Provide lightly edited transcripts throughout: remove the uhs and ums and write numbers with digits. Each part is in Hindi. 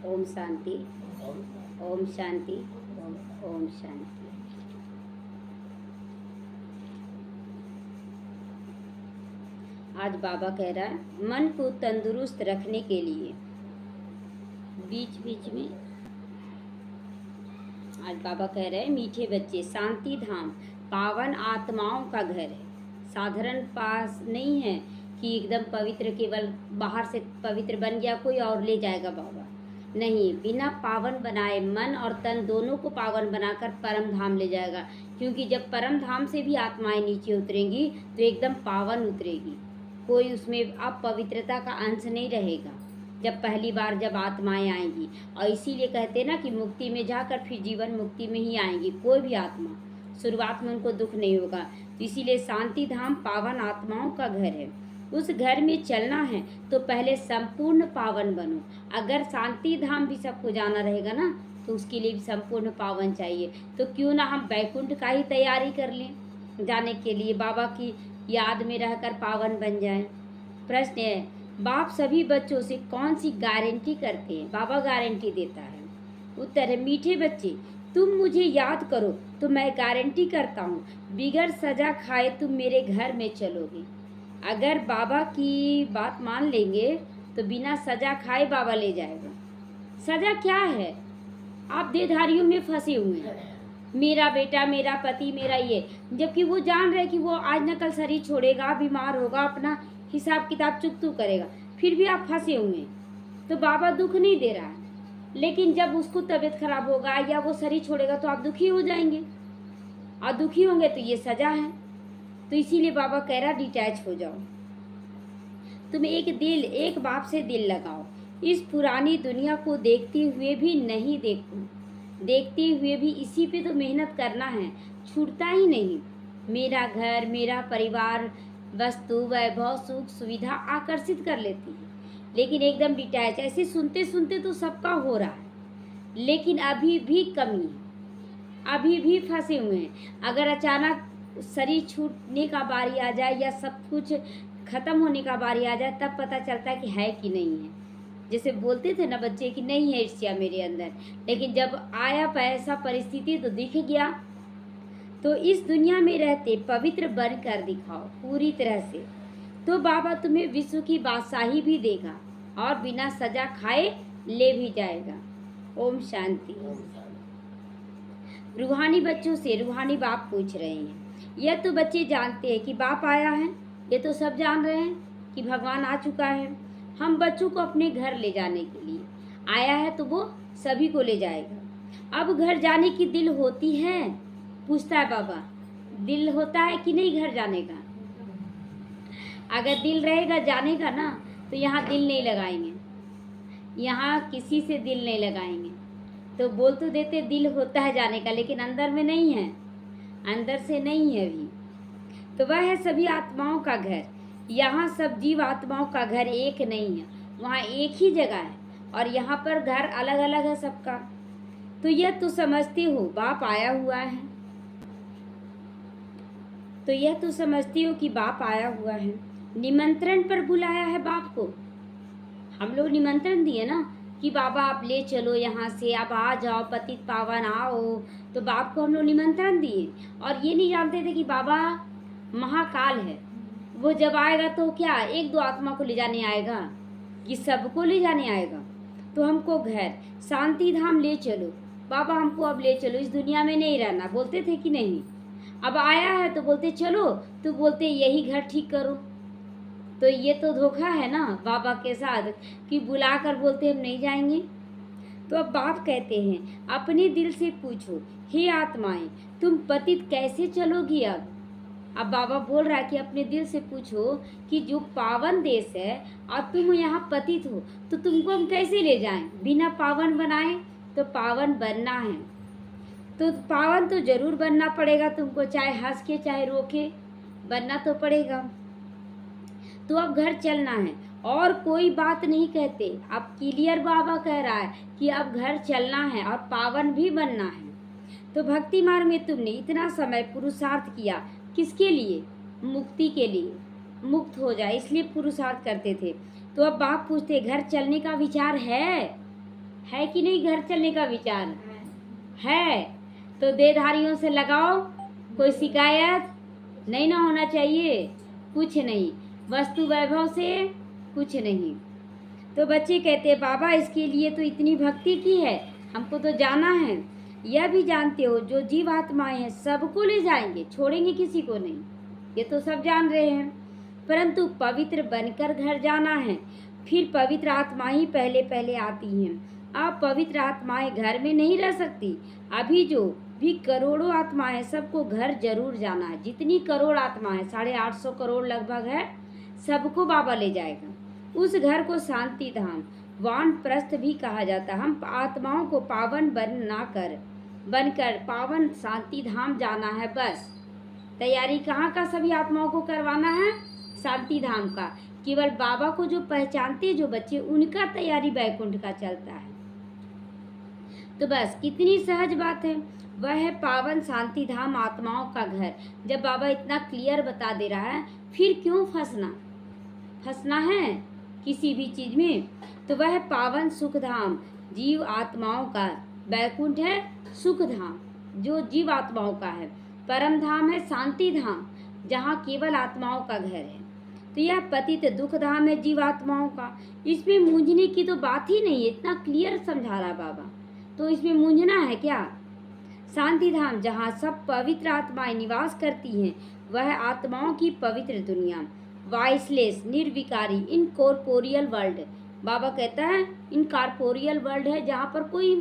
ओम शांति, ओम शांति, ओम शांति। आज बाबा कह रहा है मन को तंदुरुस्त रखने के लिए बीच बीच में आज बाबा कह रहे हैं मीठे बच्चे, शांति धाम पावन आत्माओं का घर है। साधारण पास नहीं है कि एकदम पवित्र केवल बाहर से पवित्र बन गया कोई और ले जाएगा बाबा। नहीं, बिना पावन बनाए मन और तन दोनों को पावन बनाकर परम धाम ले जाएगा। क्योंकि जब परम धाम से भी आत्माएं नीचे उतरेंगी तो एकदम पावन उतरेगी, कोई उसमें अपवित्रता का अंश नहीं रहेगा जब पहली बार जब आत्माएं आएंगी। और इसीलिए कहते हैं ना कि मुक्ति में जाकर फिर जीवन मुक्ति में ही आएंगी। कोई भी आत्मा शुरुआत में उनको दुख नहीं होगा। तो इसीलिए शांति धाम पावन आत्माओं का घर है। उस घर में चलना है तो पहले संपूर्ण पावन बनो। अगर शांति धाम भी सबको जाना रहेगा ना तो उसके लिए भी संपूर्ण पावन चाहिए। तो क्यों ना हम वैकुंठ का ही तैयारी कर लें जाने के लिए, बाबा की याद में रहकर पावन बन जाएं। प्रश्न है, बाप सभी बच्चों से कौन सी गारंटी करते हैं? बाबा गारंटी देता है। उत्तर है, मीठे बच्चे तुम मुझे याद करो तो मैं गारंटी करता हूँ बिगड़ सजा खाए तुम मेरे घर में चलोगे। अगर बाबा की बात मान लेंगे तो बिना सजा खाए बाबा ले जाएगा। सजा क्या है? आप देहधारियों में फंसे हुए हैं, मेरा बेटा, मेरा पति, मेरा ये, जबकि वो जान रहे कि वो आज न कल शरीर छोड़ेगा, बीमार होगा, अपना हिसाब किताब चुकतू करेगा, फिर भी आप फंसे हुए हैं। तो बाबा दुख नहीं दे रहा है, लेकिन जब उसको तबीयत खराब होगा या वो शरीर छोड़ेगा तो आप दुखी हो जाएंगे, और दुखी होंगे तो ये सजा है। तो इसीलिए बाबा कह रहा डिटैच हो जाओ। तुम एक बाप से दिल लगाओ। इस पुरानी दुनिया को देखते हुए भी नहीं देखते हुए भी इसी पे तो मेहनत करना है, छूटता ही नहीं। मेरा घर, मेरा परिवार, वस्तु, वैभव, सुख, सुविधा आकर्षित कर लेती है, लेकिन एकदम डिटैच। ऐसे सुनते सुनते तो सबका हो रहा है, लेकिन अभी भी कमी है, अभी भी फंसे हुए हैं। अगर अचानक शरीर छूटने का बारी आ जाए या सब कुछ खत्म होने का बारी आ जाए तब पता चलता है कि है कि नहीं है। जैसे बोलते थे ना बच्चे कि नहीं है ईर्ष्या मेरे अंदर, लेकिन जब आया ऐसा परिस्थिति तो दिख गया। तो इस दुनिया में रहते पवित्र बन कर दिखाओ पूरी तरह से, तो बाबा तुम्हें विश्व की बादशाही भी देगा और बिना सजा खाए ले भी जाएगा। ओम शांति। रूहानी बच्चों से रूहानी बाप पूछ रहे हैं। यह तो बच्चे जानते हैं कि बाप आया है, ये तो सब जान रहे हैं कि भगवान आ चुका है। हम बच्चों को अपने घर ले जाने के लिए आया है, तो वो सभी को ले जाएगा। अब घर जाने की दिल होती है? पूछता है बाबा, दिल होता है कि नहीं घर जाने का? अगर दिल रहेगा जाने का ना तो यहाँ दिल नहीं लगाएंगे, यहाँ किसी से दिल नहीं लगाएंगे। तो बोल तो देते दिल होता है जाने का, लेकिन अंदर में नहीं है, अंदर से नहीं है अभी। तो वह है सभी आत्माओं का घर। यहाँ सब जीव आत्माओं का घर एक नहीं है, वहाँ एक ही जगह है, और यहाँ पर घर अलग अलग है सबका। तो यह तो समझते हो बाप आया हुआ है, तो यह तो समझती हो कि बाप आया हुआ है। निमंत्रण पर बुलाया है बाप को। हम लोग निमंत्रण दिए ना कि बाबा आप ले चलो यहाँ से, आप आ जाओ, पतित पावन आओ। तो बाप को हम लोग निमंत्रण दिए, और ये नहीं जानते थे कि बाबा महाकाल है। वो जब आएगा तो क्या एक दो आत्मा को ले जाने आएगा कि सबको ले जाने आएगा? तो हमको घर शांति धाम ले चलो बाबा, हमको अब ले चलो, इस दुनिया में नहीं रहना। बोलते थे कि नहीं? अब आया है तो बोलते चलो, तो बोलते यही घर ठीक करो। तो ये तो धोखा है ना बाबा के साथ कि बुलाकर बोलते हम नहीं जाएंगे। तो अब बाप कहते हैं अपने दिल से पूछो, हे आत्माएं तुम पतित कैसे चलोगी? अब बाबा बोल रहा है कि अपने दिल से पूछो कि जो पावन देश है और तुम यहाँ पतित हो, तो तुमको हम कैसे ले जाएं? बिना पावन बनाए? तो पावन बनना है, तो पावन तो जरूर बनना पड़ेगा तुमको, चाहे हंस के चाहे रो के बनना तो पड़ेगा। तो अब घर चलना है और कोई बात नहीं कहते। अब क्लियर बाबा कह रहा है कि अब घर चलना है और पावन भी बनना है। तो भक्ति मार्ग में तुमने इतना समय पुरुषार्थ किया, किसके लिए? मुक्ति के लिए, मुक्त हो जाए इसलिए पुरुषार्थ करते थे। तो अब बाप पूछते घर चलने का विचार है है कि नहीं घर चलने का विचार? है तो देहधारियों से लगाओ, कोई शिकायत नहीं ना होना चाहिए, कुछ नहीं, वस्तु वैभव से कुछ नहीं। तो बच्चे कहते हैं बाबा इसके लिए तो इतनी भक्ति की है, हमको तो जाना है। यह भी जानते हो जो जीव आत्माएं हैं सबको ले जाएंगे, छोड़ेंगे किसी को नहीं, ये तो सब जान रहे हैं। परंतु पवित्र बनकर घर जाना है, फिर पवित्र आत्मा ही पहले पहले आती हैं। अब पवित्र आत्माएं घर में नहीं रह सकती। अभी जो भी करोड़ों आत्माएं सबको घर जरूर जाना है। जितनी करोड़ आत्माएं 850 करोड़ लगभग है, सबको बाबा ले जाएगा। उस घर को शांति धाम वानप्रस्थ भी कहा जाता है। हम आत्माओं को पावन बनकर पावन शांति धाम जाना है। बस तैयारी कहाँ का सभी आत्माओं को करवाना है? शांति धाम का। केवल बाबा को जो पहचानते जो बच्चे, उनका तैयारी बैकुंठ का चलता है। तो बस कितनी सहज बात है। वह है पावन शांति धाम आत्माओं का घर। जब बाबा इतना क्लियर बता दे रहा है, फिर क्यों फंसना है किसी भी चीज में? तो वह पावन सुख धाम जीव आत्माओं का बैकुंठ है। सुख धाम जो जीव आत्माओं का है, परम धाम है शांति धाम, जहाँ केवल आत्माओं का घर है। तो यह पतित दुख धाम है जीव आत्माओं का। इसमें मूंझने की तो बात ही नहीं है, इतना क्लियर समझा रहा बाबा, तो इसमें मूंझना है क्या? शांति धाम जहाँ सब पवित्र आत्माएं निवास करती हैं, वह आत्माओं की पवित्र दुनिया, वाइसलेस निर्विकारी इनकॉर्पोरियल वर्ल्ड। बाबा कहता है इनकॉर्पोरियल वर्ल्ड है, जहाँ पर कोई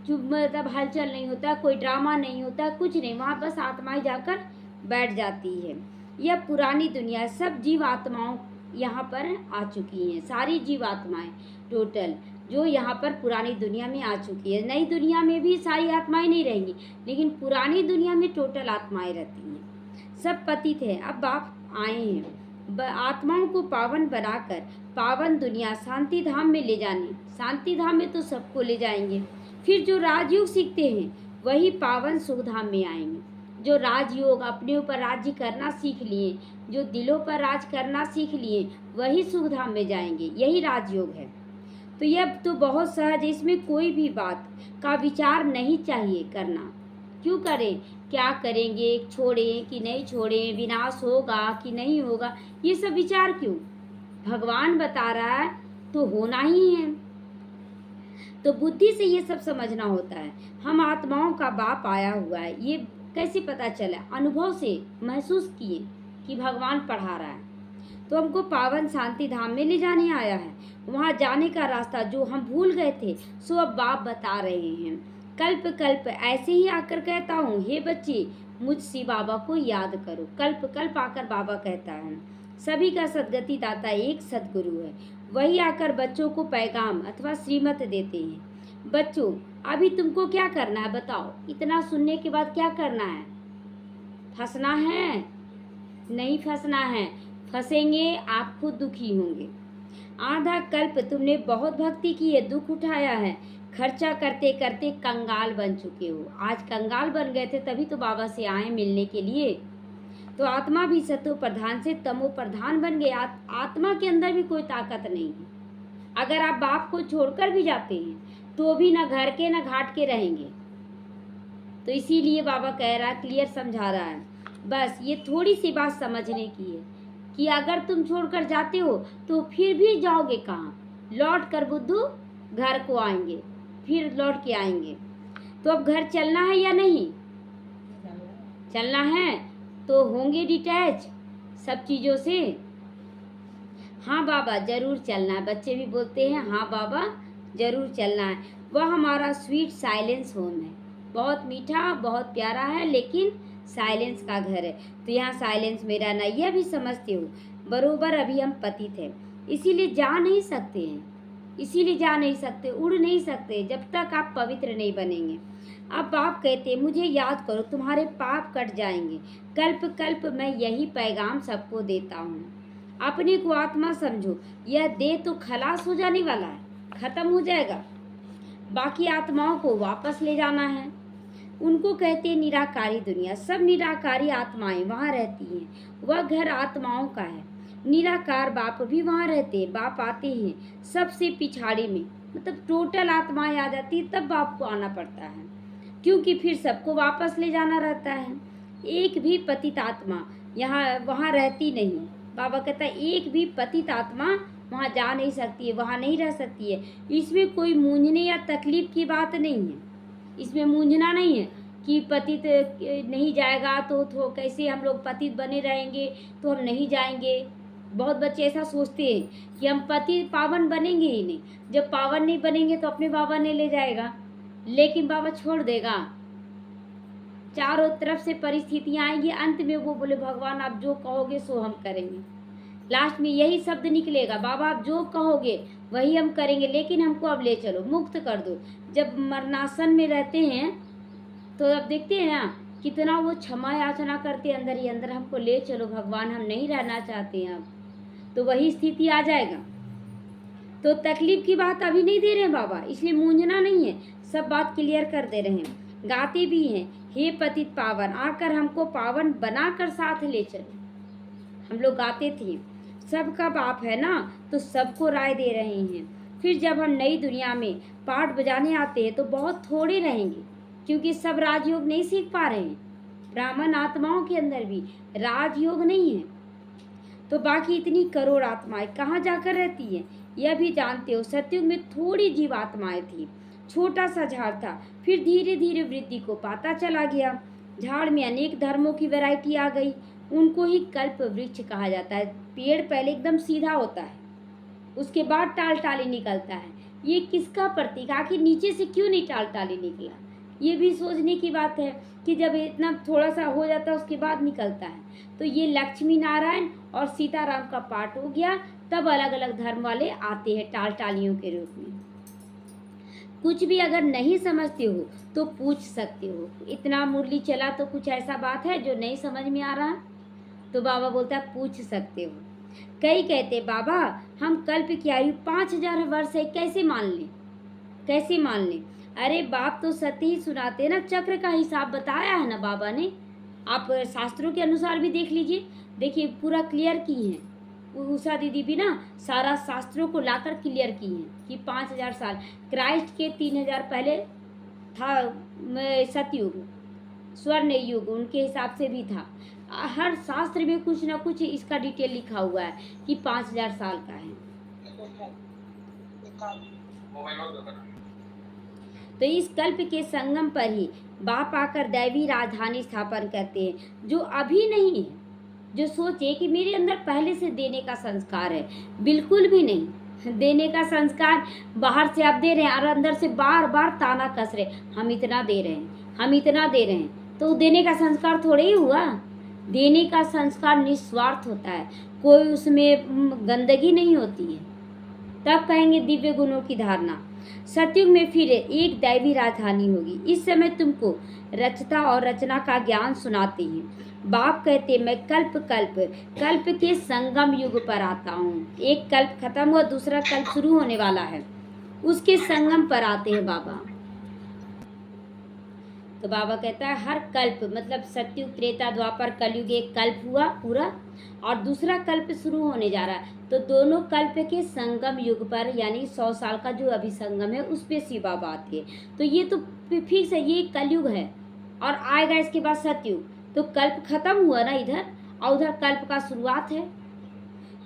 मतलब हलचल नहीं होता, कोई ड्रामा नहीं होता, कुछ नहीं, वहाँ बस आत्माएं जाकर बैठ जाती है। यह पुरानी दुनिया, सब जीव आत्माओं यहाँ पर आ चुकी हैं, सारी जीव आत्माएं टोटल जो यहाँ पर पुरानी दुनिया में आ चुकी है। नई दुनिया में भी सारी आत्माएं नहीं रहेंगी, लेकिन पुरानी दुनिया में टोटल आत्माएं रहती हैं। सब पतित हैं, अब बाप आए हैं आत्माओं को पावन बनाकर पावन दुनिया शांति धाम में ले जाने। शांति धाम में तो सबको ले जाएंगे। फिर जो राजयोग सीखते हैं वही पावन सुख धाम में आएंगे। जो राजयोग अपने ऊपर राज्य करना सीख लिए, जो दिलों पर राज करना सीख लिए, वही सुख धाम में जाएंगे। यही राजयोग है। तो यह तो बहुत सहज, इसमें कोई भी बात का विचार नहीं चाहिए करना। क्यों करें, क्या करेंगे, छोड़ें कि नहीं छोड़ें, विनाश होगा कि नहीं होगा, ये सब विचार क्यों? भगवान बता रहा है तो होना ही है। तो बुद्धि से ये सब समझना होता है। हम आत्माओं का बाप आया हुआ है, ये कैसे पता चला? अनुभव से महसूस किए कि भगवान पढ़ा रहा है। तो हमको पावन शांति धाम में ले जाने आया है। वहाँ जाने का रास्ता जो हम भूल गए थे, सो अब बाप बता रहे हैं। कल्प कल्प ऐसे ही आकर कहता हूँ, हे बच्चे मुझसे बाबा को याद करो। कल्प कल्प आकर बाबा कहता है। सभी का सदगति दाता एक सदगुरु है, वही आकर बच्चों को पैगाम अथवा श्रीमत देते हैं। बच्चों अभी तुमको क्या करना है बताओ? इतना सुनने के बाद क्या करना है? फंसना है? नहीं फंसना है। फंसेंगे आप खुद दुखी होंगे। आधा कल्प तुमने बहुत भक्ति की है, दुख उठाया है, खर्चा करते करते कंगाल बन चुके हो। आज कंगाल बन गए थे तभी तो बाबा से आए मिलने के लिए। तो आत्मा भी सतो प्रधान से तमो प्रधान बन गए। आत्मा के अंदर भी कोई ताकत नहीं है। अगर आप बाप को छोड़कर भी जाते हैं तो भी ना घर के ना घाट के रहेंगे। तो इसीलिए बाबा कह रहा है, क्लियर समझा रहा है। बस ये थोड़ी सी बात समझने की है कि अगर तुम छोड़कर जाते हो तो फिर भी जाओगे कहाँ? लौट कर बुद्धू घर को आएंगे, फिर लौट के आएंगे। तो अब घर चलना है या नहीं चलना है? तो होंगे डिटैच सब चीज़ों से। हाँ बाबा जरूर चलना है। बच्चे भी बोलते हैं हाँ बाबा जरूर चलना है। वह हमारा स्वीट साइलेंस होम है, बहुत मीठा बहुत प्यारा है, लेकिन साइलेंस का घर है। तो यहाँ साइलेंस में रहना, यह भी समझते हो बरोबर। अभी हम पतित हैं, इसीलिए जा नहीं सकते हैं, इसीलिए जा नहीं सकते, उड़ नहीं सकते जब तक आप पवित्र नहीं बनेंगे। अब बाप कहते मुझे याद करो, तुम्हारे पाप कट जाएंगे। कल्प कल्प मैं यही पैगाम सबको देता हूँ। अपने को आत्मा समझो। यह देह तो खलास हो जाने वाला है, खत्म हो जाएगा। बाकी आत्माओं को वापस ले जाना है। उनको कहते हैं निराकारी दुनिया। सब निराकारी आत्माएं वहाँ रहती हैं। वह घर आत्माओं का है। निराकार बाप भी वहाँ रहते हैं। बाप आते हैं सबसे पिछाड़ी में, मतलब टोटल आत्माएं आ जाती है, तब बाप को आना पड़ता है, क्योंकि फिर सबको वापस ले जाना रहता है। एक भी पतित आत्मा यहाँ वहाँ रहती नहीं। बाबा कहता है एक भी पतित आत्मा वहाँ जा नहीं सकती है, वहाँ नहीं रह सकती है। इसमें कोई मूंझने या तकलीफ की बात नहीं है, इसमें मूंझना नहीं है कि पतित नहीं जाएगा तो कैसे हम लोग पतित बने रहेंगे, तो हम नहीं जाएंगे। बहुत बच्चे ऐसा सोचते हैं कि हम पति पावन बनेंगे ही नहीं, जब पावन नहीं बनेंगे तो अपने बाबा ने ले जाएगा, लेकिन बाबा छोड़ देगा। चारों तरफ से परिस्थितियां आएंगी, अंत में वो बोले भगवान आप जो कहोगे सो हम करेंगे। लास्ट में यही शब्द निकलेगा, बाबा आप जो कहोगे वही हम करेंगे, लेकिन हमको अब ले चलो, मुक्त कर दो। जब मरणासन में रहते हैं तो अब देखते हैं ना कितना वो क्षमा याचना करते अंदर ही अंदर, हमको ले चलो भगवान, हम नहीं रहना चाहते हैं अब, तो वही स्थिति आ जाएगा। तो तकलीफ की बात अभी नहीं दे रहे हैं बाबा, इसलिए मूंझना नहीं है, सब बात क्लियर कर दे रहे हैं। गाते भी हैं, हे पतित पावन आकर हमको पावन बनाकर साथ ले चलो। हम लोग गाते थे, सबका बाप है ना, तो सबको राय दे रहे हैं। फिर जब हम नई दुनिया में पाठ बजाने आते हैं तो बहुत थोड़े रहेंगे, क्योंकि सब राजयोग नहीं सीख पा रहे हैं। ब्राह्मण आत्माओं के अंदर भी राजयोग नहीं है, तो बाकी इतनी करोड़ आत्माएं कहाँ जाकर रहती है, यह भी जानते हो। सतयुग में थोड़ी जीवात्माएं थी, छोटा सा झाड़ था, फिर धीरे धीरे वृद्धि को पाता चला गया। झाड़ में अनेक धर्मों की वैरायटी आ गई, उनको ही कल्प वृक्ष कहा जाता है। पेड़ पहले एकदम सीधा होता है, उसके बाद टाल टाली निकलता है। ये किसका प्रतीक, आखिर नीचे से क्यों नहीं टाल टाली निकला, ये भी सोचने की बात है कि जब इतना थोड़ा सा हो जाता है उसके बाद निकलता है। तो ये लक्ष्मी नारायण और सीताराम का पाठ हो गया, तब अलग अलग धर्म वाले आते हैं टाल टालियों के रूप में। कुछ भी अगर नहीं समझते हो तो पूछ सकते हो। इतना मुरली चला तो कुछ ऐसा बात है जो नहीं समझ में आ रहा, तो बाबा बोलता है पूछ सकते हो। कई कहते बाबा हम कल्प की आयु 5000 वर्ष है, कैसे मान लें, कैसे मान लें। अरे बाप तो सत्य ही सुनाते ना, चक्र का हिसाब बताया है ना बाबा ने, आप शास्त्रों के अनुसार भी देख लीजिए, देखिए पूरा क्लियर की है। उषा दीदी भी ना सारा शास्त्रों को लाकर क्लियर की है कि 5000 साल, क्राइस्ट के 3000 पहले था सतयुग, स्वर्ण युग उनके हिसाब से भी था। हर शास्त्र में कुछ ना कुछ इसका डिटेल लिखा हुआ है कि 5000 साल का है। तो इस कल्प के संगम पर ही बाप आकर दैवी राजधानी स्थापन करते हैं, जो अभी नहीं है। जो सोचे कि मेरे अंदर पहले से देने का संस्कार है, बिल्कुल भी नहीं। देने का संस्कार बाहर से आप दे रहे हैं और अंदर से बार बार ताना कस रहे, हम इतना दे रहे हैं, हम इतना दे रहे हैं, तो देने का संस्कार थोड़े ही हुआ। देने का संस्कार निस्वार्थ होता है, कोई उसमें गंदगी नहीं होती है, तब कहेंगे दिव्य गुणों की धारणा। सतयुग में फिर एक दैवी राजधानी होगी। इस समय तुमको रचता और रचना का ज्ञान सुनाते हैं। बाप कहते मैं कल्प कल्प कल्प के संगम युग पर आता हूँ। एक कल्प खत्म हुआ, दूसरा कल्प शुरू होने वाला है, उसके संगम पर आते हैं बाबा। तो बाबा कहता है हर कल्प मतलब सतयुग त्रेता द्वापर कलयुग एक कल्प हुआ पूरा, और दूसरा कल्प शुरू होने जा रहा है। तो दोनों कल्प के संगम युग पर यानी 100 साल का जो अभी संगम है उस पे शिव बाबा आती है। तो ये तो फिक्स है, ये कलयुग है और आएगा इसके बाद सतयुग। तो कल्प खत्म हुआ ना इधर, और उधर कल्प का शुरुआत है।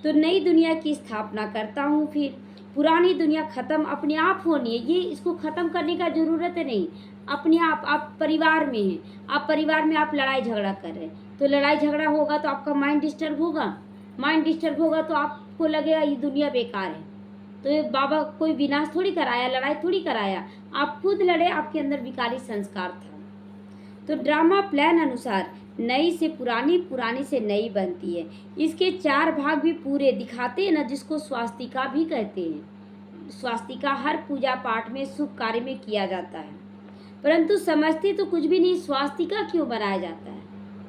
तो नई दुनिया की स्थापना करता हूँ। फिर पुरानी दुनिया खत्म अपने आप होनी है, ये इसको खत्म करने का जरूरत नहीं, अपने आप परिवार में हैं, आप परिवार में आप लड़ाई झगड़ा कर रहे हैं, तो लड़ाई झगड़ा होगा तो आपका माइंड डिस्टर्ब होगा, माइंड डिस्टर्ब होगा तो आपको लगेगा ये दुनिया बेकार है। तो ये बाबा कोई विनाश थोड़ी कराया, लड़ाई थोड़ी कराया, आप खुद लड़े, आपके अंदर विकारी संस्कार था। तो ड्रामा प्लान अनुसार नई से पुरानी, पुरानी से नई बनती है। इसके 4 भाग भी पूरे दिखाते हैं ना, जिसको स्वास्तिका भी कहते हैं। स्वास्तिका हर पूजा पाठ में शुभ कार्य में किया जाता है, परंतु समझते तो कुछ भी नहीं। स्वास्तिका क्यों बनाया जाता है,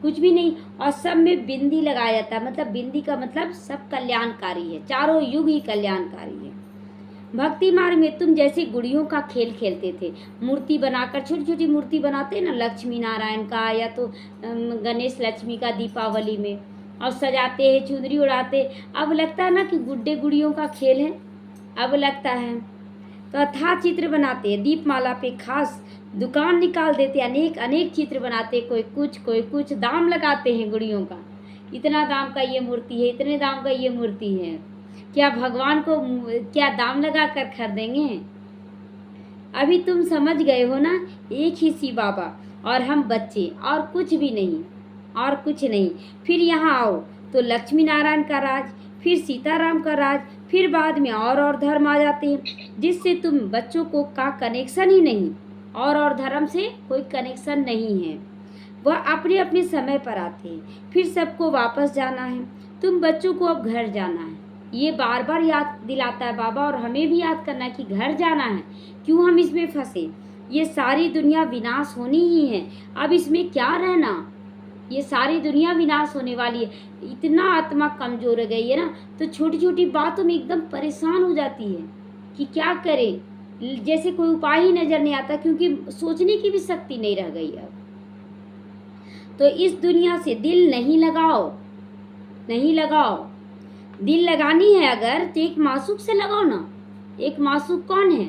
कुछ भी नहीं। और सब में बिंदी लगाया जाता है, मतलब बिंदी का मतलब सब कल्याणकारी है, चारों युग ही कल्याणकारी है। भक्ति मार्ग में तुम जैसे गुड़ियों का खेल खेलते थे, मूर्ति बनाकर, छोटी छोटी मूर्ति बनाते हैं ना लक्ष्मी नारायण का या तो गणेश लक्ष्मी का दीपावली में, और सजाते हैं, चुनरी उड़ाते। अब लगता है ना कि गुड्डे गुड़ियों का खेल है, अब लगता है। तो अथाह चित्र बनाते हैं, दीपमाला पे खास दुकान निकाल देते, अनेक अनेक चित्र बनाते, कोई कुछ दाम लगाते हैं गुड़ियों का, इतना दाम का ये मूर्ति है, इतने दाम का ये मूर्ति है। क्या भगवान को क्या दाम लगा कर खरीदेंगे? अभी तुम समझ गए हो ना, एक ही शिव बाबा और हम बच्चे, और कुछ भी नहीं, और कुछ नहीं। फिर यहाँ आओ तो लक्ष्मी नारायण का राज, फिर सीताराम का राज, फिर बाद में और धर्म आ जाते हैं, जिससे तुम बच्चों को का कनेक्शन ही नहीं, और धर्म से कोई कनेक्शन नहीं है। वह अपने अपने समय पर आते हैं, फिर सबको वापस जाना है। तुम बच्चों को अब घर जाना है, ये बार बार याद दिलाता है बाबा, और हमें भी याद करना है कि घर जाना है। क्यों हम इसमें फंसे? ये सारी दुनिया विनाश होनी ही है, अब इसमें क्या रहना? ये सारी दुनिया विनाश होने वाली है। इतना आत्मा कमजोर हो गई है ना, तो छोटी छोटी बातों में एकदम परेशान हो जाती है कि क्या करें, जैसे कोई उपाय ही नजर नहीं आता, क्योंकि सोचने की भी शक्ति नहीं रह गई अब। तो इस दुनिया से दिल नहीं लगाओ, नहीं लगाओ। दिल लगानी है अगर तो एक मासूक से लगाओ ना। एक मासूक कौन है?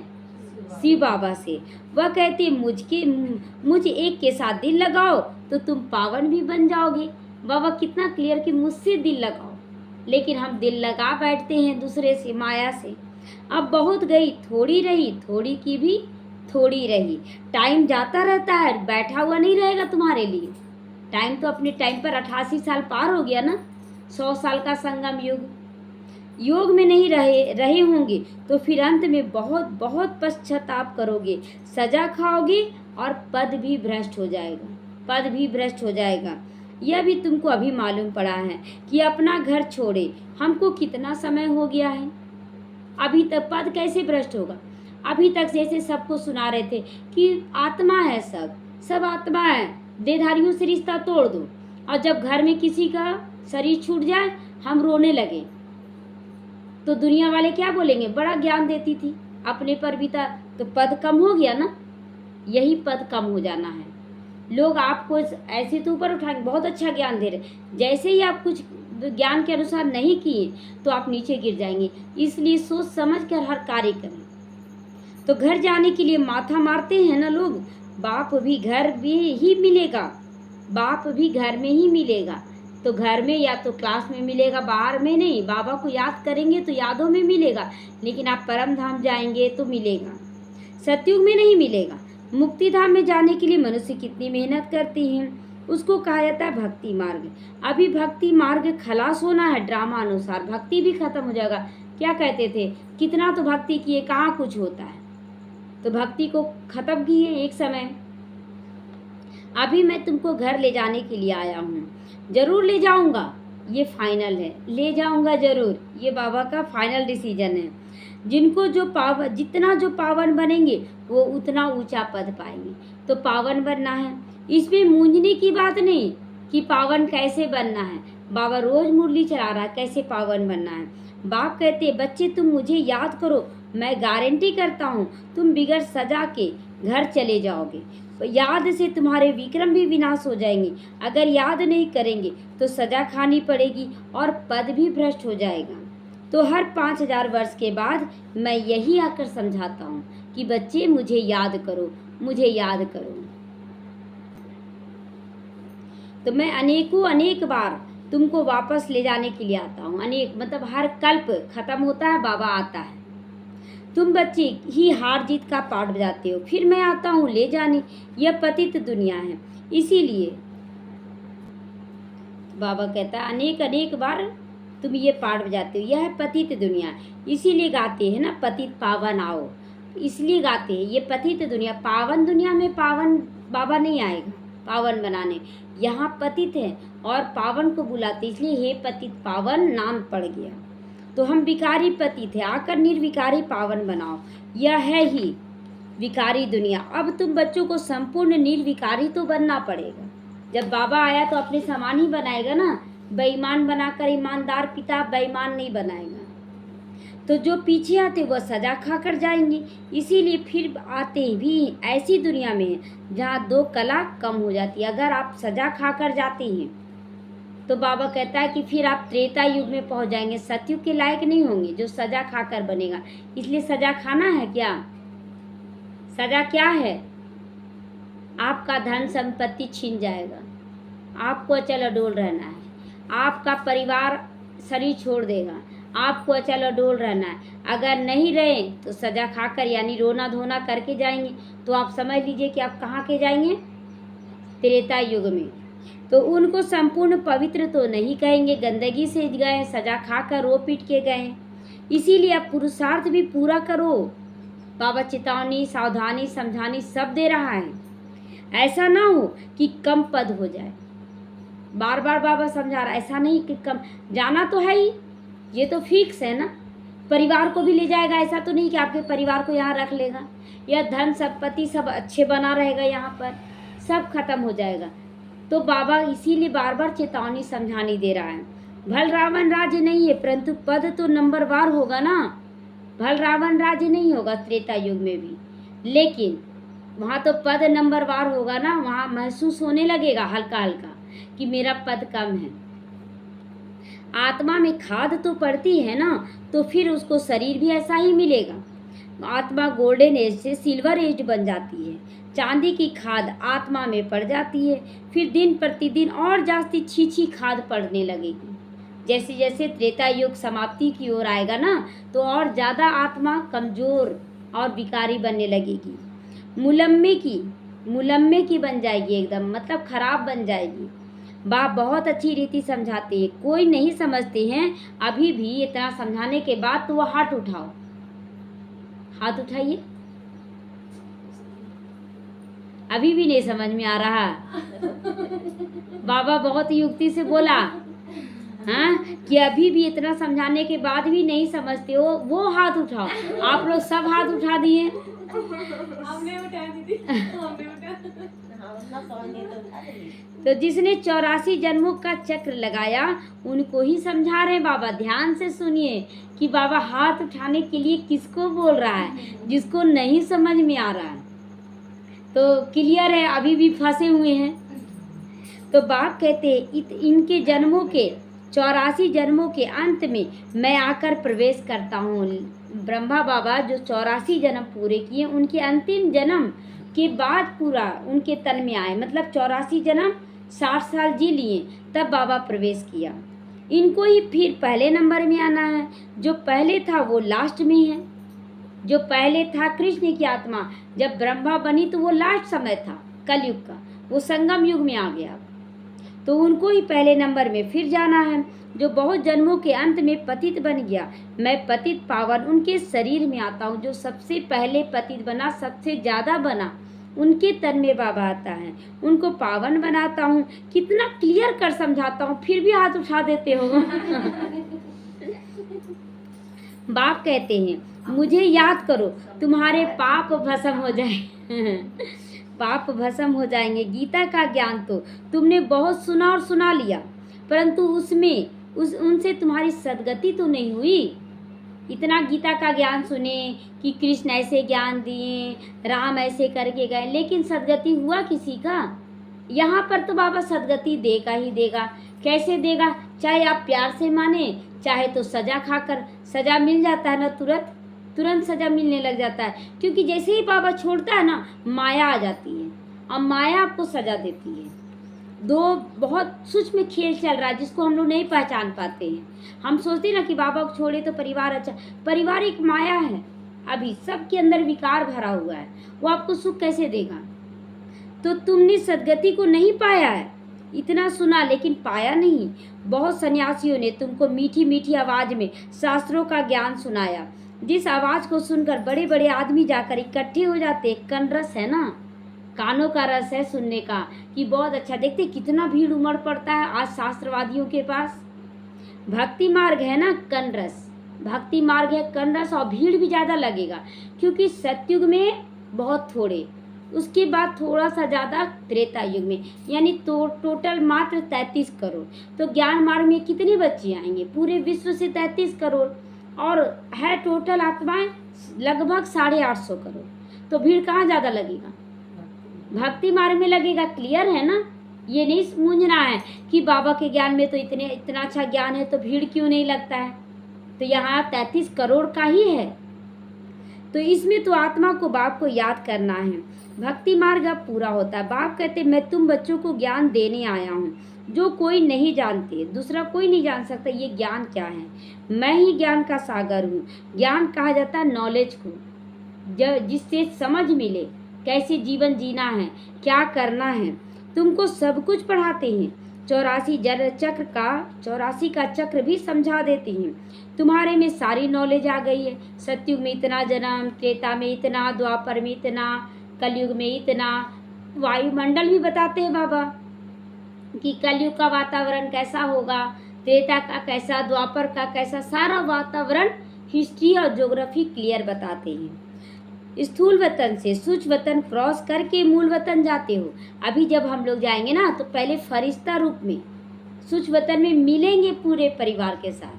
शिव बाबा से। वह कहते मुझ एक के साथ दिल लगाओ तो तुम पावन भी बन जाओगे। बाबा कितना क्लियर कि मुझसे दिल लगाओ, लेकिन हम दिल लगा बैठते हैं दूसरे से, माया से। अब बहुत गई, थोड़ी रही, थोड़ी की भी थोड़ी रही। टाइम जाता रहता है, बैठा हुआ नहीं रहेगा तुम्हारे लिए। टाइम तो अपने टाइम पर 88 साल पार हो गया ना, 100 साल का संगम योग में नहीं रहे होंगे तो फिर अंत में बहुत बहुत पश्चाताप करोगे, सजा खाओगे, और पद भी भ्रष्ट हो जाएगा, पद भी भ्रष्ट हो जाएगा। यह भी तुमको अभी मालूम पड़ा है कि अपना घर छोड़े हमको कितना समय हो गया है। अभी तक पद कैसे भ्रष्ट होगा? अभी तक जैसे सबको सुना रहे थे कि आत्मा है, सब आत्मा है, देहधारियों से रिश्ता तोड़ दो। और जब घर में किसी का शरीर छूट जाए हम रोने लगे तो दुनिया वाले क्या बोलेंगे? बड़ा ज्ञान देती थी, अपने पर भी था, तो पद कम हो गया ना। यही पद कम हो जाना है। लोग आपको ऐसे तो ऊपर उठाएंगे, बहुत अच्छा ज्ञान दे रहे, जैसे ही आप कुछ ज्ञान के अनुसार नहीं किए तो आप नीचे गिर जाएंगे। इसलिए सोच समझ कर हर कार्य करें। तो घर जाने के लिए माथा मारते हैं ना लोग, बाप भी घर में ही मिलेगा, बाप भी घर में ही मिलेगा। तो घर में या तो क्लास में मिलेगा, बाहर में नहीं। बाबा को याद करेंगे तो यादों में मिलेगा, लेकिन आप परम धाम जाएंगे तो मिलेगा, सतयुग में नहीं मिलेगा। मुक्ति धाम में जाने के लिए मनुष्य कितनी मेहनत करती हैं, उसको कहा जाता है भक्ति मार्ग। अभी भक्ति मार्ग खलास होना है, ड्रामा अनुसार भक्ति भी खत्म हो जाएगा। क्या कहते थे, कितना तो भक्ति किए, कहाँ कुछ होता है। तो भक्ति को खत्म किए एक समय। अभी मैं तुमको घर ले जाने के लिए आया हूँ, जरूर ले जाऊंगा, ये फाइनल है, ले जाऊंगा जरूर, ये बाबा का फाइनल डिसीजन है। जितना जो पावन बनेंगे वो उतना ऊंचा पद पाएंगे। तो पावन बनना है, इसमें मूंझने की बात नहीं कि पावन कैसे बनना है। बाबा रोज मुरली चला रहा है, कैसे पावन बनना है। बाप कहते बच्चे तुम मुझे याद करो, मैं गारंटी करता हूँ तुम बिगड़ सजा के घर चले जाओगे। याद से तुम्हारे विक्रम भी विनाश हो जाएंगे। अगर याद नहीं करेंगे तो सजा खानी पड़ेगी और पद भी भ्रष्ट हो जाएगा। तो हर 5000 वर्ष के बाद मैं यही आकर समझाता हूँ कि बच्चे मुझे याद करो, मुझे याद करो। तो मैं अनेक बार तुमको वापस ले जाने के लिए आता हूँ। अनेक मतलब हर कल्प खत्म होता है, बाबा आता है। तुम बच्चे ही हार जीत का पाठ बजाते हो, फिर मैं आता हूँ ले जाने। यह पतित दुनिया है, इसीलिए बाबा कहता है अनेक बार तुम ये पाठ बजाते हो। यह है पतित दुनिया, इसीलिए गाते हैं ना, पतित पावन आओ, इसलिए गाते हैं। ये पतित दुनिया, पावन दुनिया में पावन बाबा नहीं आएगा पावन बनाने। यहाँ पतित है और पावन को बुलाते, इसलिए हे पतित पावन नाम पड़ गया। तो हम विकारी पतित है, आकर निर्विकारी पावन बनाओ। यह है ही विकारी दुनिया। अब तुम बच्चों को संपूर्ण निर्विकारी तो बनना पड़ेगा। जब बाबा आया तो अपने समान ही बनाएगा ना, बेईमान बनाकर ईमानदार पिता बेईमान नहीं बनाएगा। तो जो पीछे आते वह सजा खाकर जाएंगे। इसीलिए फिर आते भी ऐसी दुनिया में जहाँ 2 कला कम हो जाती है। अगर आप सजा खाकर जाते हैं तो बाबा कहता है कि फिर आप त्रेता युग में पहुंच जाएंगे, सतयुग के लायक नहीं होंगे जो सजा खाकर बनेगा। इसलिए सजा खाना है क्या? सजा क्या है? आपका धन संपत्ति छीन जाएगा, आपको अचल अडोल रहना है, आपका परिवार शरीर छोड़ देगा, आपको अचल अडोल रहना है। अगर नहीं रहे तो सजा खाकर यानी रोना धोना करके जाएंगे। तो आप समझ लीजिए कि आप कहाँ के जाएंगे? त्रेता युग में। तो उनको संपूर्ण पवित्र तो नहीं कहेंगे, गंदगी से गए, सजा खाकर रो पीट के गए। इसीलिए आप पुरुषार्थ भी पूरा करो। बाबा चेतावनी, सावधानी, समझानी सब दे रहा है। ऐसा ना हो कि कम पद हो जाए। बार बार बाबा समझा रहा है, ऐसा नहीं कि कम जाना तो है ही, ये तो फिक्स है ना। परिवार को भी ले जाएगा, ऐसा तो नहीं कि आपके परिवार को यहाँ रख लेगा, या धन संपत्ति सब अच्छे बना रहेगा, यहाँ पर सब खत्म हो जाएगा। तो बाबा इसीलिए बार बार चेतावनी समझानी दे रहा है। भल रावण राज्य नहीं है, परंतु पद तो नंबरवार होगा ना। भल रावण राज्य नहीं होगा त्रेता युग में भी, लेकिन वहाँ तो पद नंबरवार होगा ना। वहाँ महसूस होने लगेगा हल्का हल्का कि मेरा पद कम है। आत्मा में खाद तो पड़ती है ना, तो फिर उसको शरीर भी ऐसा ही मिलेगा। आत्मा गोल्डन एज से सिल्वर एज बन जाती है। चांदी की खाद आत्मा में पड़ जाती है, फिर दिन प्रतिदिन और जास्ती छीछी खाद पड़ने लगेगी। जैसे जैसे त्रेता युग समाप्ति की ओर आएगा ना, तो और ज़्यादा आत्मा कमज़ोर और विकारी बनने लगेगी। मुलम्मे की बन जाएगी, एकदम मतलब खराब बन जाएगी। बाप बहुत अच्छी रीति समझाते हैं, कोई नहीं समझते हैं अभी भी। इतना समझाने के बाद तो वो हाथ उठाओ, हाथ उठाइए। अभी भी नहीं समझ में आ रहा। बाबा बहुत युक्ति से बोला, हाँ, कि अभी भी इतना समझाने के बाद भी नहीं समझते हो, वो हाथ उठाओ। आप लोग सब हाथ उठा दिए। हमने उठा दी। तो जिसने 84 जन्मों का चक्र लगाया उनको ही समझा रहे बाबा। ध्यान से सुनिए कि बाबा हाथ उठाने के लिए किसको बोल रहा है। जिसको नहीं समझ में आ रहा है तो क्लियर है, अभी भी फंसे हुए हैं। तो बाप कहते हैं इनके जन्मों के 84 जन्मों के अंत में मैं आकर प्रवेश करता हूँ। ब्रह्मा बाबा जो 84 जन्म पूरे किए, उनके अंतिम जन्म के बाद पूरा उनके तन में आए, मतलब 84 जन्म 60 साल जी लिए, तब बाबा प्रवेश किया। इनको ही फिर पहले नंबर में आना है। जो पहले था वो लास्ट में है। जो पहले था कृष्ण की आत्मा जब ब्रह्मा बनी तो वो लास्ट समय था कलयुग का, वो संगम युग में आ गया। तो उनको ही पहले नंबर में फिर जाना है। जो बहुत जन्मों के अंत में पतित बन गया, मैं पतित पावन उनके शरीर में आता हूँ। जो सबसे पहले पतित बना, सबसे ज़्यादा बना, उनके तन में बाबा आता है, उनको पावन बनाता हूँ। कितना क्लियर कर समझाता हूँ, फिर भी हाथ उठा देते हो। बाप कहते हैं मुझे याद करो, तुम्हारे पाप भस्म हो जाए। पाप भस्म हो जाएंगे। गीता का ज्ञान तो तुमने बहुत सुना और सुना लिया, परंतु उनसे तुम्हारी सदगति तो नहीं हुई। इतना गीता का ज्ञान सुने कि कृष्ण ऐसे ज्ञान दिए, राम ऐसे करके गए, लेकिन सदगति हुआ किसी का? यहाँ पर तो बाबा सदगति देगा ही देगा। कैसे देगा? चाहे आप प्यार से माने, चाहे तो सजा खाकर। सजा मिल जाता है ना, तुरंत सजा मिलने लग जाता है। क्योंकि जैसे ही बाबा छोड़ता है ना, माया आ जाती है और माया आपको सजा देती है। दो बहुत सूक्ष्म खेल चल रहा है जिसको हम लोग नहीं पहचान पाते हैं। हम सोचते हैं ना कि बाबा को छोड़े तो परिवार अच्छा। परिवार एक माया है, अभी सबके अंदर विकार भरा हुआ है, वो आपको सुख कैसे देगा? तो तुमने सदगति को नहीं पाया है। इतना सुना लेकिन पाया नहीं। बहुत सन्यासियों ने तुमको मीठी मीठी आवाज़ में शास्त्रों का ज्ञान सुनाया, जिस आवाज़ को सुनकर बड़े बड़े आदमी जाकर इकट्ठे हो जाते। कन रस है ना, कानों का रस है सुनने का कि बहुत अच्छा। देखते कितना भीड़ उमड़ पड़ता है आज शास्त्रवादियों के पास। भक्ति मार्ग है ना, कन रस, भक्ति मार्ग है कन रस, और भीड़ भी ज़्यादा लगेगा क्योंकि सतयुग में बहुत थोड़े, उसके बाद थोड़ा सा ज़्यादा त्रेता युग में, यानी तो टोटल मात्र 33 करोड़। तो ज्ञान मार्ग में कितने बच्चे आएंगे? पूरे विश्व से 33 करोड़, और है टोटल आत्माएं लगभग 850 करोड़। तो भीड़ कहाँ ज़्यादा लगेगा? भक्ति मार्ग में लगेगा। क्लियर है ना? ये नहीं समझना है कि बाबा के ज्ञान में तो इतना अच्छा ज्ञान है तो भीड़ क्यों नहीं लगता है। तो यहाँ 33 करोड़ का ही है। तो इसमें तो आत्मा को बाप को याद करना है। भक्ति मार्ग अब पूरा होता है। बाप कहते मैं तुम बच्चों को ज्ञान देने आया हूँ जो कोई नहीं जानते, दूसरा कोई नहीं जान सकता ये ज्ञान क्या है। मैं ही ज्ञान का सागर हूँ। ज्ञान कहा जाता है नॉलेज को, जिससे समझ मिले कैसे जीवन जीना है, क्या करना है। तुमको सब कुछ पढ़ाते हैं। 84 का चक्र भी समझा देते हैं। तुम्हारे में सारी नॉलेज आ गई है। सतयुग में इतना जन्म, त्रेता में इतना, द्वापर में इतना, कलयुग में इतना। वायुमंडल भी बताते हैं बाबा कि कलयुग का वातावरण कैसा होगा, त्रेता का कैसा, द्वापर का कैसा, सारा वातावरण हिस्ट्री और ज्योग्राफी क्लियर बताते हैं। स्थूल वतन से सूक्ष्म वतन क्रॉस करके मूल वतन जाते हो। अभी जब हम लोग जाएंगे ना तो पहले फरिश्ता रूप में सूक्ष्म वतन में मिलेंगे पूरे परिवार के साथ,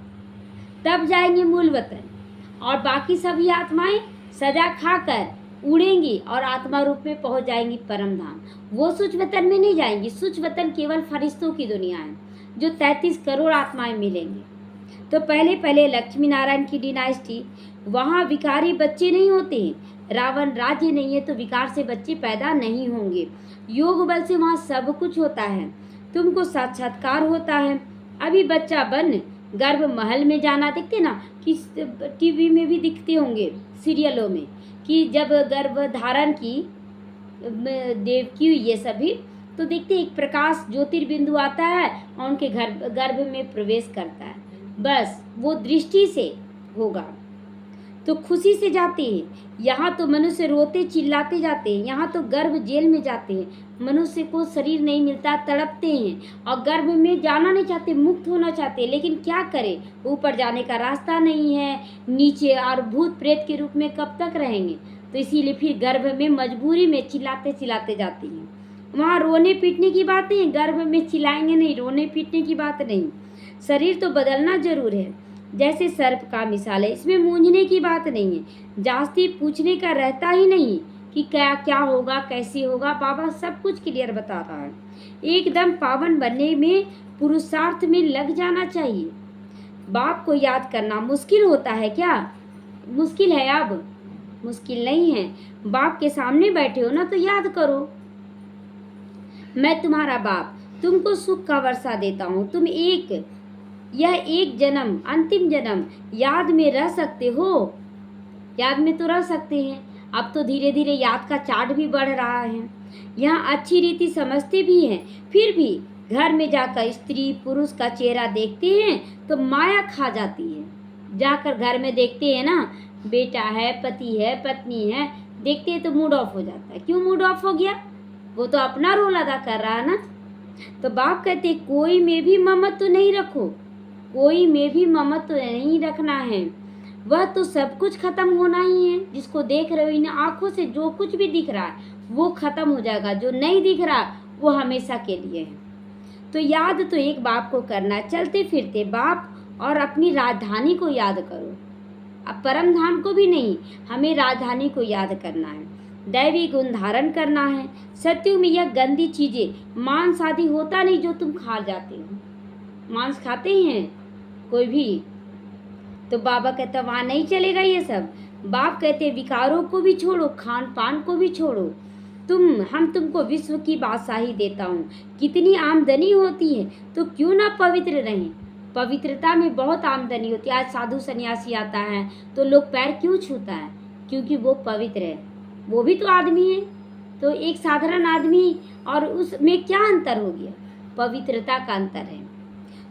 तब जाएंगे मूल वतन। और बाकी सभी आत्माएं सजा खाकर उड़ेंगी और आत्मा रूप में पहुंच जाएंगी परम धाम। वो सूक्ष्म वतन में नहीं जाएंगी। सूक्ष्म वतन केवल फरिश्तों की दुनिया है जो 33 करोड़ आत्माएं मिलेंगी। तो पहले पहले लक्ष्मी नारायण की डिनाइस्टी, वहाँ विकारी बच्चे नहीं होते हैं। रावण राज्य नहीं है तो विकार से बच्चे पैदा नहीं होंगे। योग बल से वहाँ सब कुछ होता है। तुमको साक्षात्कार होता है। अभी बच्चा बन गर्भ महल में जाना, देखते ना कि टीवी में भी दिखते होंगे सीरियलों में कि जब गर्भ धारण की देवकी ये सभी, तो देखते एक प्रकाश ज्योतिर्बिंदु आता है और उनके गर्भ में प्रवेश करता है। बस वो दृष्टि से होगा तो खुशी से जाते हैं। यहाँ तो मनुष्य रोते चिल्लाते जाते हैं, यहाँ तो गर्भ जेल में जाते हैं। मनुष्य को शरीर नहीं मिलता, तड़पते हैं और गर्भ में जाना नहीं चाहते, मुक्त होना चाहते, लेकिन क्या करें, ऊपर जाने का रास्ता नहीं है, नीचे और भूत प्रेत के रूप में कब तक रहेंगे। तो इसीलिए फिर गर्भ में मजबूरी में चिल्लाते चिल्लाते जाते हैं। वहाँ रोने पीटने की बात नहीं, गर्भ में चिल्लाएंगे नहीं, रोने पीटने की बात नहीं। शरीर तो बदलना जरूर है, जैसे सर्प का मिसाल है, इसमें मूंझने की बात नहीं है। जास्ती पूछने का रहता ही नहीं कि क्या क्या होगा, कैसे होगा। बाबा सब कुछ क्लियर बता रहा है। एकदम पावन बनने में पुरुषार्थ में लग जाना चाहिए। बाप को याद करना मुश्किल होता है क्या? मुश्किल है? अब मुश्किल नहीं है। बाप के सामने बैठे हो ना तो याद करो, मैं तुम्हारा बाप, तुमको सुख का वर्षा देता हूँ। तुम यह एक जन्म, अंतिम जन्म याद में रह सकते हो। याद में तो रह सकते हैं। अब तो धीरे धीरे याद का चार्ट भी बढ़ रहा है। यहाँ अच्छी रीति समझते भी हैं, फिर भी घर में जाकर स्त्री पुरुष का चेहरा देखते हैं तो माया खा जाती है। जाकर घर में देखते हैं ना, बेटा है, पति है, पत्नी है, देखते हैं तो मूड ऑफ हो जाता है। क्यों मूड ऑफ हो गया? वो तो अपना रोल अदा कर रहा है ना। तो बाप कहते कोई में भी ममत्व तो नहीं रखो, कोई में भी ममत्व तो नहीं रखना है। वह तो सब कुछ खत्म होना ही है। जिसको देख रहे हो इन आंखों से, जो कुछ भी दिख रहा है वो खत्म हो जाएगा, जो नहीं दिख रहा वो हमेशा के लिए है। तो याद तो एक बाप को करना है। चलते फिरते बाप और अपनी राजधानी को याद करो। अब परम धाम को भी नहीं, हमें राजधानी को याद करना है। दैवी गुण धारण करना है। सत्युग में यह गंदी चीजें, मांस आदि होता नहीं जो तुम खा जाते हो। मांस खाते हैं कोई भी? तो बाबा कहता वहाँ नहीं चलेगा ये सब। बाप कहते विकारों को भी छोड़ो, खान पान को भी छोड़ो। हम तुमको विश्व की बादशाही देता हूँ। कितनी आमदनी होती है तो क्यों ना पवित्र रहें। पवित्रता में बहुत आमदनी होती है। आज साधु सन्यासी आता है तो लोग पैर क्यों छूता है? क्योंकि वो पवित्र है। वो भी तो आदमी है। तो एक साधारण आदमी और उसमें क्या अंतर हो गया? पवित्रता का अंतर है।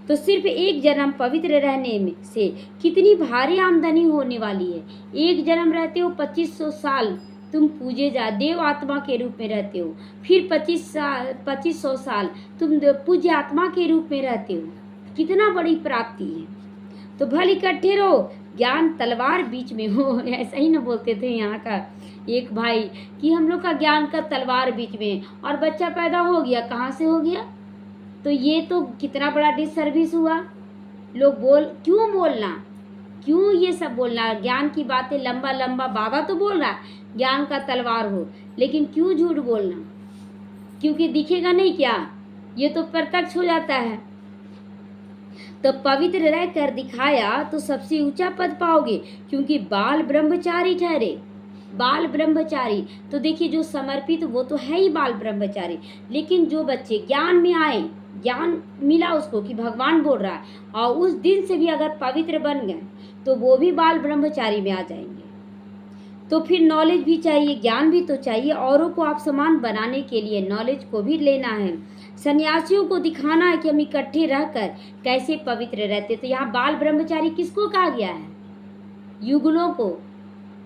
तो सिर्फ एक जन्म पवित्र रहने में से कितनी भारी आमदनी होने वाली है। एक जन्म रहते हो, 2500 साल तुम पूजे जा देव आत्मा के रूप में रहते हो। फिर 2500 साल तुम पूज्य आत्मा के रूप में रहते हो। कितना बड़ी प्राप्ति है। तो भले इकट्ठे रहो, ज्ञान तलवार बीच में हो। ऐसा ही ना बोलते थे यहाँ का एक भाई कि हम लोग का ज्ञान का तलवार बीच में, और बच्चा पैदा हो गया। कहाँ से हो गया? तो ये तो कितना बड़ा डिसर्विस हुआ। लोग क्यों बोलना, क्यों ये सब बोलना? ज्ञान की बातें लंबा लंबा बाबा तो बोल रहा है ज्ञान का तलवार हो, लेकिन क्यों झूठ बोलना? क्योंकि दिखेगा नहीं क्या? ये तो प्रत्यक्ष हो जाता है। तो पवित्र रहकर दिखाया तो सबसे ऊंचा पद पाओगे, क्योंकि बाल ब्रह्मचारी ठहरे। बाल ब्रह्मचारी, तो देखिए जो समर्पित वो तो है ही बाल ब्रह्मचारी, लेकिन जो बच्चे ज्ञान में आए, ज्ञान मिला उसको कि भगवान बोल रहा है, और उस दिन से भी अगर पवित्र बन गए तो वो भी बाल ब्रह्मचारी में आ जाएंगे। तो फिर नॉलेज भी चाहिए, ज्ञान भी तो चाहिए, औरों को आप समान बनाने के लिए नॉलेज को भी लेना है। सन्यासियों को दिखाना है कि हम इकट्ठे रहकर कैसे पवित्र रहते। तो यहाँ बाल ब्रह्मचारी किसको कहा गया है? युगलों को,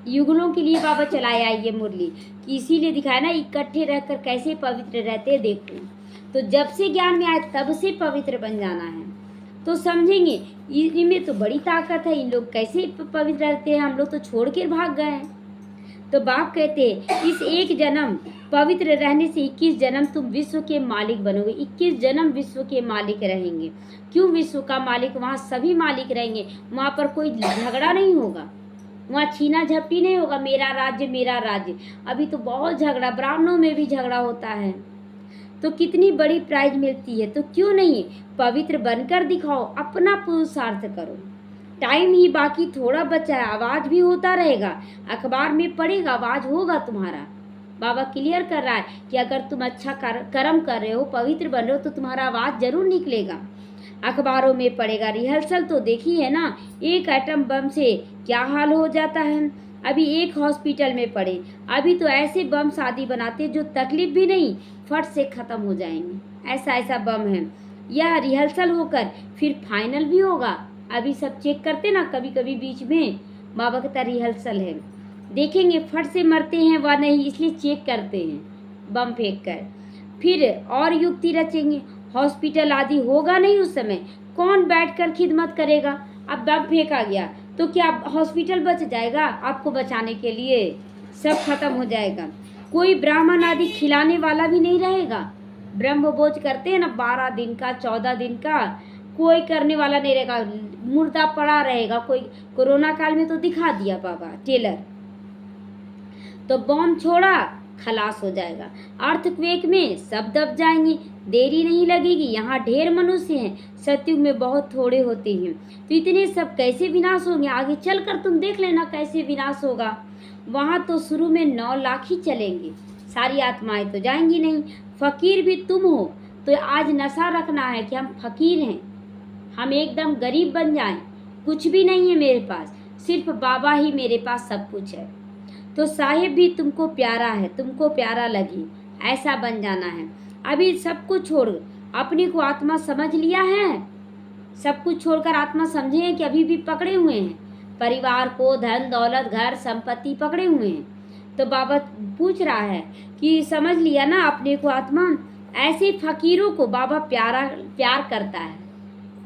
युगलों के लिए बाबा चलाया ये मुरली, कि इसीलिए दिखाया ना इकट्ठे रहकर कैसे पवित्र रहते देखो। तो जब से ज्ञान में आए तब से पवित्र बन जाना है। तो समझेंगे इनमें तो बड़ी ताकत है, इन लोग कैसे पवित्र रहते हैं, हम लोग तो छोड़ के भाग गए हैं। तो बाप कहते हैं इस एक जन्म पवित्र रहने से 21 जन्म तुम विश्व के मालिक बनोगे। 21 जन्म विश्व के मालिक रहेंगे। क्यों विश्व का मालिक? वहाँ सभी मालिक रहेंगे, वहाँ पर कोई झगड़ा नहीं होगा, वहाँ छीना झपटी नहीं होगा, मेरा राज्य मेरा राज्य। अभी तो बहुत झगड़ा, ब्राह्मणों में भी झगड़ा होता है। तो कितनी बड़ी प्राइज मिलती है, तो क्यों नहीं पवित्र बनकर दिखाओ, अपना पुरुषार्थ करो। टाइम ही बाकी थोड़ा बचा है, आवाज भी होता रहेगा, अखबार में पढ़ेगा, आवाज होगा तुम्हारा। बाबा क्लियर कर रहा है कि अगर तुम अच्छा कर्म कर रहे हो, पवित्र बन रहे हो, तो तुम्हारा आवाज जरूर निकलेगा, अखबारों में पड़ेगा। रिहर्सल तो देखी है ना, एक एटम बम से क्या हाल हो जाता है। अभी एक हॉस्पिटल में पड़े, अभी तो ऐसे बम शादी बनाते जो तकलीफ भी नहीं, फट से खत्म हो जाएंगे, ऐसा ऐसा बम है। यह रिहर्सल होकर फिर फाइनल भी होगा। अभी सब चेक करते ना कभी कभी बीच में, बाबा कहता रिहर्सल है, देखेंगे फट से मरते हैं व नहीं, इसलिए चेक करते हैं बम फेंक कर। फिर और युक्ति रचेंगे, हॉस्पिटल आदि होगा नहीं उस समय, कौन बैठकर खिदमत करेगा। अब बम फेंका गया तो क्या हॉस्पिटल बच जाएगा? आपको बचाने के लिए सब खत्म हो जाएगा। कोई ब्राह्मण आदि खिलाने वाला भी नहीं रहेगा। ब्रह्म भोज करते हैं ना 12 दिन का 14 दिन का, कोई करने वाला नहीं रहेगा, मुर्दा पड़ा रहेगा। कोई कोरोना काल में तो दिखा दिया बाबा टेलर, तो बम छोड़ा खलास हो जाएगा। अर्थक्वेक में सब दब जाएंगे, देरी नहीं लगेगी। यहाँ ढेर मनुष्य हैं, सतयुग में बहुत थोड़े होते हैं। तो इतने सब कैसे विनाश होंगे, आगे चलकर तुम देख लेना कैसे विनाश होगा। वहाँ तो शुरू में 9 लाख ही चलेंगे, सारी आत्माएं तो जाएंगी नहीं। फकीर भी तुम हो, तो आज नशा रखना है कि हम फकीर हैं, हम एकदम गरीब बन जाएं, कुछ भी नहीं है मेरे पास, सिर्फ बाबा ही मेरे पास सब कुछ है। तो साहिब भी तुमको प्यारा है, तुमको प्यारा लगे, ऐसा बन जाना है। अभी सब कुछ छोड़ अपने को आत्मा समझ लिया है, सब कुछ छोड़कर आत्मा समझे हैं कि अभी भी पकड़े हुए हैं, परिवार को, धन दौलत घर संपत्ति पकड़े हुए हैं। तो बाबा पूछ रहा है कि समझ लिया ना अपने को आत्मा। ऐसे फकीरों को बाबा प्यार करता है,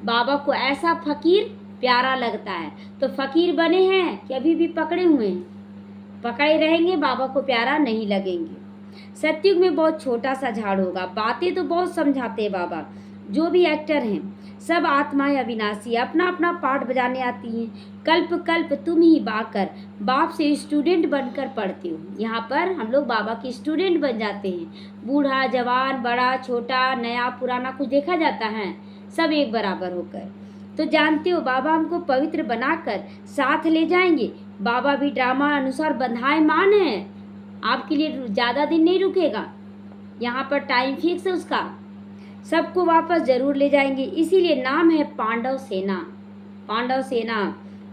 बाबा को ऐसा फकीर प्यारा लगता है। तो फकीर बने हैं कि अभी भी पकड़े हुए हैं, पकड़े रहेंगे, बाबा को प्यारा नहीं लगेंगे। सतयुग में बहुत छोटा सा झाड़ होगा, बातें तो बहुत समझाते हैं बाबा। जो भी एक्टर हैं सब आत्माएं अविनाशी, अपना अपना पार्ट बजाने आती हैं। कल्प कल्प तुम ही बाकर बाप से स्टूडेंट बनकर पढ़ते हो। यहाँ पर हम लोग बाबा के स्टूडेंट बन जाते हैं। बूढ़ा जवान बड़ा छोटा नया पुराना कुछ देखा जाता है, सब एक बराबर होकर। तो जानते हो बाबा हमको पवित्र बनाकर साथ ले जाएंगे। बाबा भी ड्रामा अनुसार बंधायमान है, आपके लिए ज़्यादा दिन नहीं रुकेगा, यहाँ पर टाइम फिक्स है उसका, सबको वापस जरूर ले जाएंगे। इसीलिए नाम है पांडव सेना। पांडव सेना,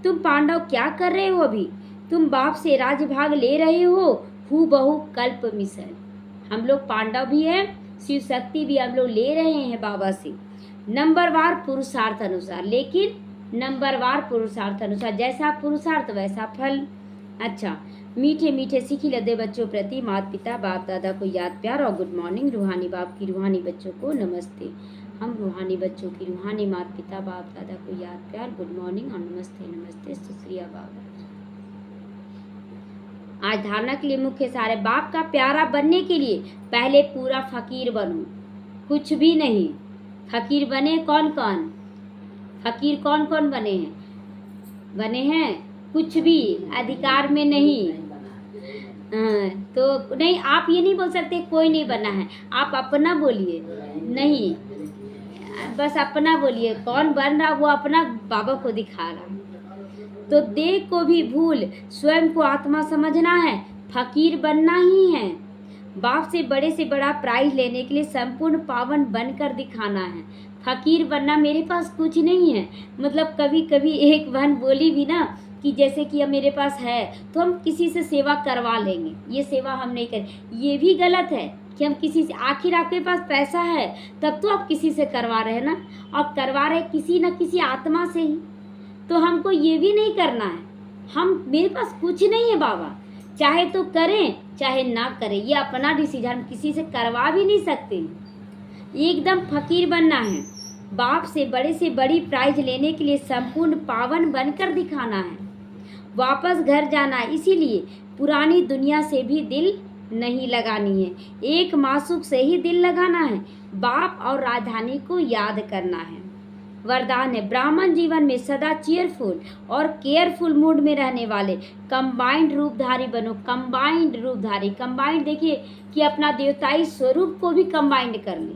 तुम पांडव क्या कर रहे हो अभी? तुम बाप से राजभाग ले रहे हो, हूबहू कल्प मिशन। हम लोग पांडव भी हैं, शिव शक्ति भी हम लोग ले रहे हैं बाबा से, नंबरवार पुरुषार्थ अनुसार। लेकिन नंबरवार पुरुषार्थ अनुसार, जैसा पुरुषार्थ वैसा फल। अच्छा, मीठे मीठे सीखी लदे बच्चों प्रति माता पिता बाप दादा को याद प्यार और गुड मॉर्निंग। रूहानी बाप की रूहानी बच्चों को नमस्ते। हम रूहानी बच्चों की रूहानी माता पिता बाप दादा को याद प्यार गुड मॉर्निंग और नमस्ते नमस्ते शुक्रिया बाबा। आज धारणा के लिए मुख्य सारे बाप का प्यारा बनने के लिए पहले पूरा फकीर बनो, कुछ भी नहीं। फकीर बने कौन कौन? फकीर कौन कौन बने हैं? कुछ भी अधिकार में नहीं। तो नहीं, आप ये नहीं बोल सकते कोई नहीं बना है, आप अपना बोलिए। नहीं, बस अपना बोलिए, कौन बन रहा वो अपना बाबा को दिखा रहा। तो देह को भी भूल स्वयं को आत्मा समझना है, फकीर बनना ही है। बाप से बड़ा प्राइज लेने के लिए संपूर्ण पावन बनकर दिखाना है। फकीर बनना, मेरे पास कुछ नहीं है, मतलब कभी कभी एक बहन बोली भी ना कि जैसे कि अब मेरे पास है तो हम किसी से सेवा करवा लेंगे, ये सेवा हम नहीं करें। ये भी गलत है कि हम किसी से, आखिर आपके पास पैसा है तब तो आप किसी से करवा रहे हैं ना, और करवा रहे किसी न किसी आत्मा से ही। तो हमको ये भी नहीं करना है। हम, मेरे पास कुछ नहीं है बाबा, चाहे तो करें चाहे ना करें, ये अपना डिसीजन, हम किसी से करवा भी नहीं सकते। एकदम फकीर बनना है। बाप से बड़ी प्राइज लेने के लिए संपूर्ण पावन बनकर दिखाना है। वापस घर जाना है, इसीलिए पुरानी दुनिया से भी दिल नहीं लगानी है, एक मासूक से ही दिल लगाना है। बाप और राजधानी को याद करना है। वरदान है, ब्राह्मण जीवन में सदा चीयरफुल और केयरफुल मूड में रहने वाले कंबाइंड रूपधारी बनो। कंबाइंड रूपधारी, कंबाइंड देखिए कि अपना देवताई स्वरूप को भी कंबाइंड कर ले,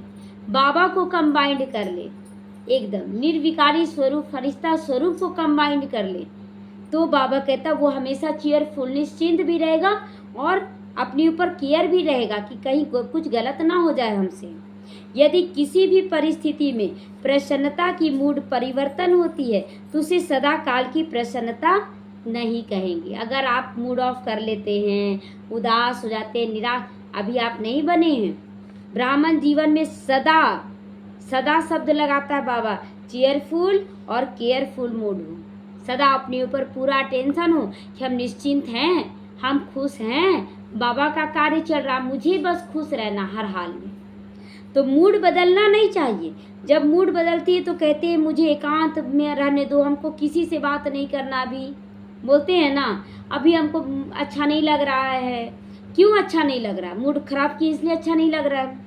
बाबा को कंबाइंड कर ले, एकदम निर्विकारी स्वरूप फरिश्ता स्वरूप को कंबाइंड कर ले, तो बाबा कहता वो हमेशा चीयरफुल निश्चिंत भी रहेगा और अपने ऊपर केयर भी रहेगा कि कहीं कुछ गलत ना हो जाए हमसे। यदि किसी भी परिस्थिति में प्रसन्नता की मूड परिवर्तन होती है तो उसे सदा काल की प्रसन्नता नहीं कहेंगे। अगर आप मूड ऑफ कर लेते हैं, उदास हो जाते हैं, निराश, अभी आप नहीं बने हैं। ब्राह्मण जीवन में सदा सदा शब्द लगाता है बाबा, चीयरफुल और केयरफुल मूड हो, सदा अपने ऊपर पूरा टेंशन हो कि हम निश्चिंत हैं, हम खुश हैं, बाबा का कार्य चल रहा, मुझे बस खुश रहना हर हाल में। तो मूड बदलना नहीं चाहिए। जब मूड बदलती है तो कहते हैं मुझे एकांत में रहने दो, हमको किसी से बात नहीं करना, अभी बोलते हैं ना, अभी हमको अच्छा नहीं लग रहा है। क्यों अच्छा नहीं लग रहा? मूड खराब की इसलिए अच्छा नहीं लग रहा है।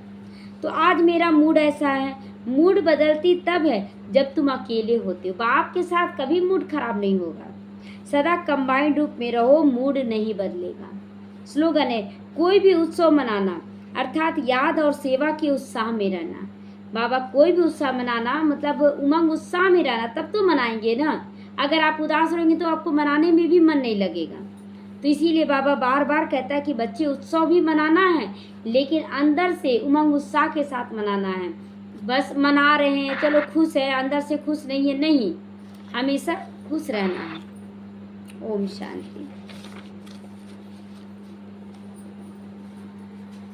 तो आज मेरा मूड ऐसा है। मूड बदलती तब है जब तुम अकेले होते हो। बाप के साथ कभी मूड खराब नहीं होगा। सदा कंबाइंड रूप में रहो, मूड नहीं बदलेगा। स्लोगन है, कोई भी उत्सव मनाना अर्थात याद और सेवा के उत्साह में रहना। बाबा कोई भी उत्साह मनाना मतलब उमंग उत्साह में रहना, तब तो मनाएंगे ना। अगर आप उदास रहेंगे तो आपको मनाने में भी मन नहीं लगेगा। तो इसीलिए बाबा बार बार कहता है कि बच्चे उत्सव भी मनाना है, लेकिन अंदर से उमंग उत्साह के साथ मनाना है। बस मना रहे हैं, चलो खुश है, अंदर से खुश नहीं है, नहीं, हमेशा खुश रहना है। ओम शांति।